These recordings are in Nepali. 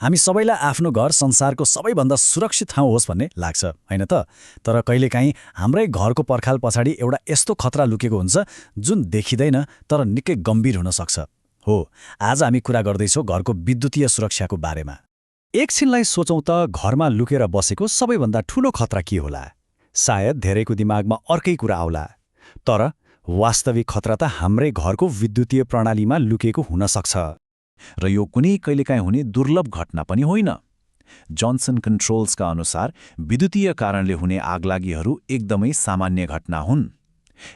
हामी सबैलाई आफ्नो घर संसारको सबैभन्दा सुरक्षित ठाउँ होस् भन्ने लाग्छ, होइन त? तर कहिलेकाहीँ हाम्रै घरको पर्खाल पछाडि एउटा यस्तो खतरा लुकेको हुन्छ जुन देखिँदैन तर निकै गम्भीर हुन सक्छ। हो, आज हामी कुरा गर्दैछौँ घरको विद्युतीय सुरक्षाको बारेमा। एकछिनलाई सोचौँ त घरमा लुकेर बसेको सबैभन्दा ठूलो खतरा के होला? सायद धेरैको दिमागमा अर्कै कुरा आउला। तर वास्तविक खतरा त हाम्रै घरको विद्युतीय प्रणालीमा लुकेको हुन सक्छ। र यो कुनै कहिलेकाहीँ हुने दुर्लभ घटना पनि होइन। जोन्सन कन्ट्रोल्सका अनुसार विद्युतीय कारणले हुने आगलागीहरू एकदमै सामान्य घटना हुन्।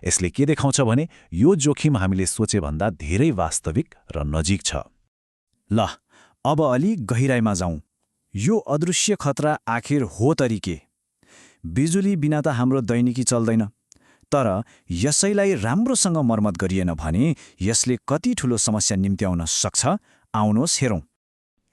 यसले के देखाउँछ भने यो जोखिम हामीले सोचेभन्दा धेरै वास्तविक र नजिक छ। ल, अब अलि गहिराइमा जाउँ। यो अदृश्य खतरा आखिर हो तरिके? बिजुली बिना त हाम्रो दैनिकी चल्दैन। तर यसैलाई राम्रोसँग मर्मत गरिएन भने यसले कति ठूलो समस्या निम्त्याउन सक्छ, आउनुहोस् हेरौँ।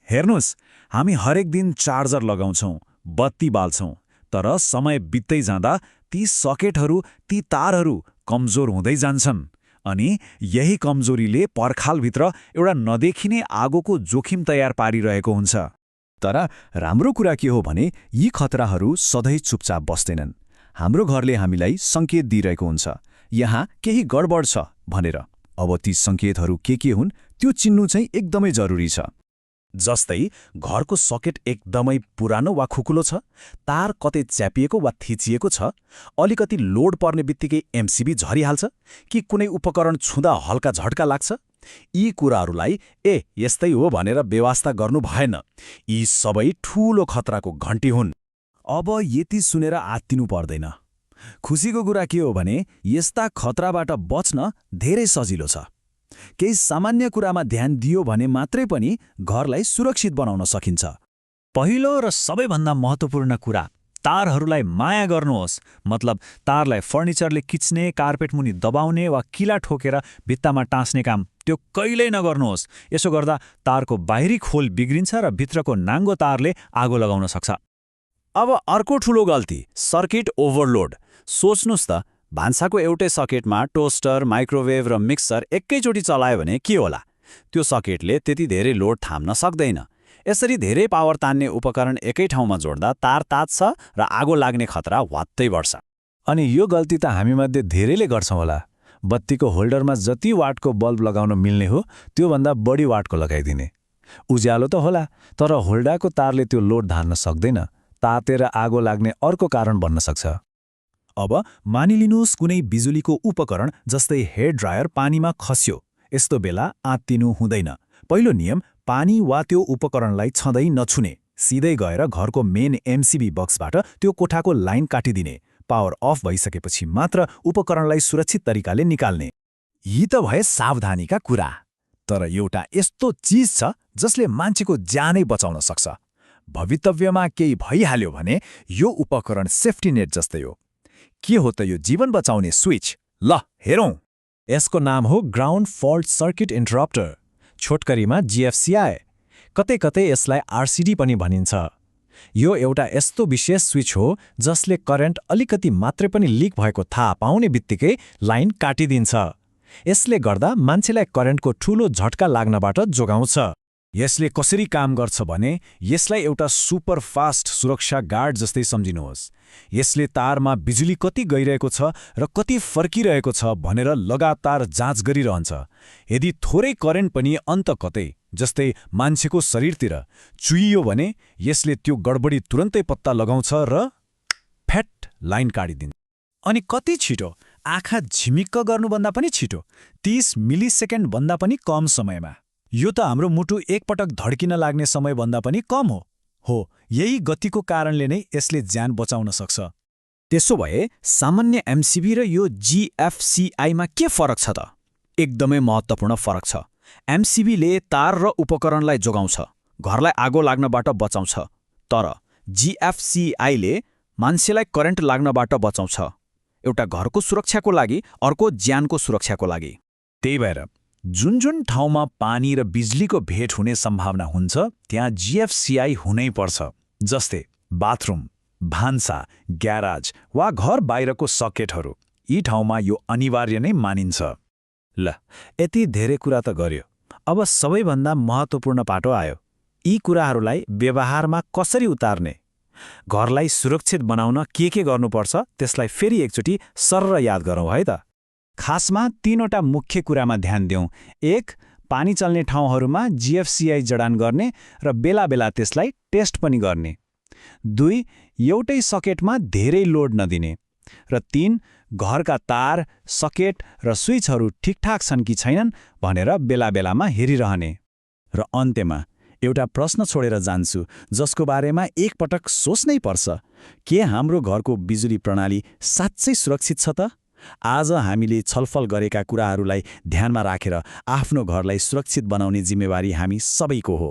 हेर्नुहोस्, हामी हरेक दिन चार्जर लगाउँछौँ, बत्ती बाल्छौँ, तर समय बित्दै जाँदा ती सकेटहरू, ती तारहरू कमजोर हुँदै जान्छन्। अनि यही कमजोरीले पर्खालभित्र एउटा नदेखिने आगोको जोखिम तयार पारिरहेको हुन्छ। तर राम्रो कुरा के हो भने यी खतराहरू सधैँ चुपचाप बस्दैनन्। हाम्रो घरले हामीलाई सङ्केत दिइरहेको हुन्छ, यहाँ केही गडबड छ भनेर। अब ती सङ्केतहरू के हुन् त्यो चिन्नु चाहिँ एकदमै जरुरी छ। जस्तै घरको सकेट एकदमै पुरानो वा खुकुलो छ, तार कतै च्यापिएको वा थिचिएको छ, अलिकति लोड पर्ने बित्तिकै एमसिबी झरिहाल्छ, कि कुनै उपकरण छुँदा हल्का झट्का लाग्छ। यी कुराहरूलाई यस्तै हो भनेर बेवास्ता गर्नु भएन। यी सबै ठूलो खतराको घण्टी हुन्। अब यति सुनेर आत्तिनु पर्दैन। खुसीको कुरा के हो भने यस्ता खतराबाट बच्न धेरै सजिलो छ। केही सामान्य कुरामा ध्यान दियो भने मात्रै पनि घरलाई सुरक्षित बनाउन सकिन्छ। पहिलो र सबैभन्दा महत्त्वपूर्ण कुरा, तारहरूलाई माया गर्नुहोस्। मतलब तारलाई फर्निचरले खिच्ने, कार्पेट मुनि दबाउने वा किला ठोकेर भित्तामा टाँस्ने काम त्यो कहिल्यै नगर्नुहोस्। यसो गर्दा तारको बाहिरी खोल बिग्रिन्छ र भित्रको नाङ्गो तारले आगो लगाउन सक्छ। अब अर्को ठूलो गल्ती, सर्किट ओभरलोड। सोच्नुस् त, भान्साको एउटै सकेटमा टोस्टर, माइक्रोवेभ र मिक्सर एकैचोटि चलायो भने के होला? त्यो सकेटले त्यति धेरै लोड थाम्न सक्दैन। यसरी धेरै पावर तान्ने उपकरण एकै ठाउँमा जोड्दा तार तात्छ र आगो लाग्ने खतरा वात्तै बढ्छ। अनि यो गल्ती त हामीमध्ये धेरैले गर्छौँ होला। बत्तीको होल्डरमा जति वाटको बल्ब लगाउन मिल्ने हो त्योभन्दा बढी वाटको लगाइदिने। उज्यालो त होला, तर होल्डाको तारले त्यो लोड धान्न सक्दैन। तातेर आगो लाग्ने अर्को कारण बन्न सक्छ। अब मानिलिनुहोस् कुनै बिजुलीको उपकरण जस्तै हेयर ड्रायर पानीमा खस्यो। यस्तो बेला आत्तिनु हुँदैन। पहिलो नियम, पानी वा त्यो उपकरणलाई छँदै नछुने। सिधै गएर घरको मेन एमसिबी बक्सबाट त्यो कोठाको लाइन काटिदिने। पावर अफ भइसकेपछि मात्र उपकरणलाई सुरक्षित तरिकाले निकाल्ने। यी त भए सावधानीका कुरा। तर एउटा यस्तो चिज छ जसले मान्छेको ज्यानै बचाउन सक्छ। भवितव्यमा केही भइहाल्यो भने यो उपकरण सेफ्टी नेट जस्तै हो। के हो त यो जीवन बचाउने स्विच? ल हेरौँ। यसको नाम हो ग्राउन्ड फल्ट सर्किट इन्टरप्टर, छोटकरीमा GFCI। कतै कतै यसलाई RCD पनि भनिन्छ। यो एउटा यस्तो विशेष स्विच हो जसले करेन्ट अलिकति मात्रै पनि लिक भएको थाहा पाउने बित्तिकै लाइन काटिदिन्छ। यसले गर्दा मान्छेलाई करेन्टको ठूलो झट्का लाग्नबाट जोगाउँछ। यसले कसरी काम गर्छ भने यसलाई एउटा सुपर फास्ट सुरक्षा गार्ड जस्तै सम्झिनुहोस्। यसले तारमा बिजुली कति गइरहेको छ र कति फर्किरहेको छ भनेर लगातार जाँच गरिरहन्छ। यदि थोरै करेन्ट पनि अन्त कतै, जस्तै मान्छेको शरीरतिर चुइयो भने यसले त्यो गडबडी तुरन्तै पत्ता लगाउँछ र फ्याट लाइन काटिदिन्छ। अनि कति छिटो, आँखा झिमिक्क गर्नुभन्दा पनि छिटो, 30 मिलिसेकेन्ड भन्दा पनि कम समयमा। यो त हाम्रो मुटु एकपटक धड्किन लाग्ने समयभन्दा पनि कम हो। यही गतिको कारणले नै यसले ज्यान बचाउन सक्छ। त्यसो भए सामान्य एमसिबी र यो GFCI मा के फरक छ त? एकदमै महत्त्वपूर्ण फरक छ। एमसिबीले तार र उपकरणलाई जोगाउँछ, घरलाई आगो लाग्नबाट बचाउँछ। तर GFCI ले मान्छेलाई करेन्ट लाग्नबाट बचाउँछ। एउटा घरको सुरक्षाको लागि, अर्को ज्यानको सुरक्षाको लागि। त्यही भएर जुन ठाउँमा पानी र बिजुलीको भेट हुने सम्भावना हुन्छ त्यहाँ GFCI हुनै पर्छ। जस्तै बाथरुम, भान्सा, ग्याराज वा घर बाहिरको सकेटहरू। यी ठाउँमा यो अनिवार्य नै मानिन्छ। ल, यति धेरै कुरा त गर्यो। अब सबैभन्दा महत्त्वपूर्ण पाटो आयो, यी कुराहरूलाई व्यवहारमा कसरी उतार्ने, घरलाई सुरक्षित बनाउन के गर्नुपर्छ त्यसलाई फेरि एकचोटि सर्र याद गरौँ है त। खासमा 3वटा मुख्य कुरामा ध्यान दिउँ। 1. पानी चल्ने ठाउँहरूमा GFCI जडान गर्ने र बेला बेला त्यसलाई टेस्ट पनि गर्ने। 2. एउटै सकेटमा धेरै लोड नदिने। र 3. घरका तार, सकेट र स्विचहरू ठिकठाक छन् कि छैनन् भनेर बेला बेलामा हेरिरहने। र अन्त्यमा एउटा प्रश्न छोडेर जान्छु जसको बारेमा एकपटक सोच्नै पर्छ। के हाम्रो घरको बिजुली प्रणाली साँच्चै सुरक्षित छ त? आज हामीले छलफल गरेका कुराहरूलाई ध्यानमा राखेर आफ्नो घरलाई सुरक्षित बनाउने जिम्मेवारी हामी सबैको हो।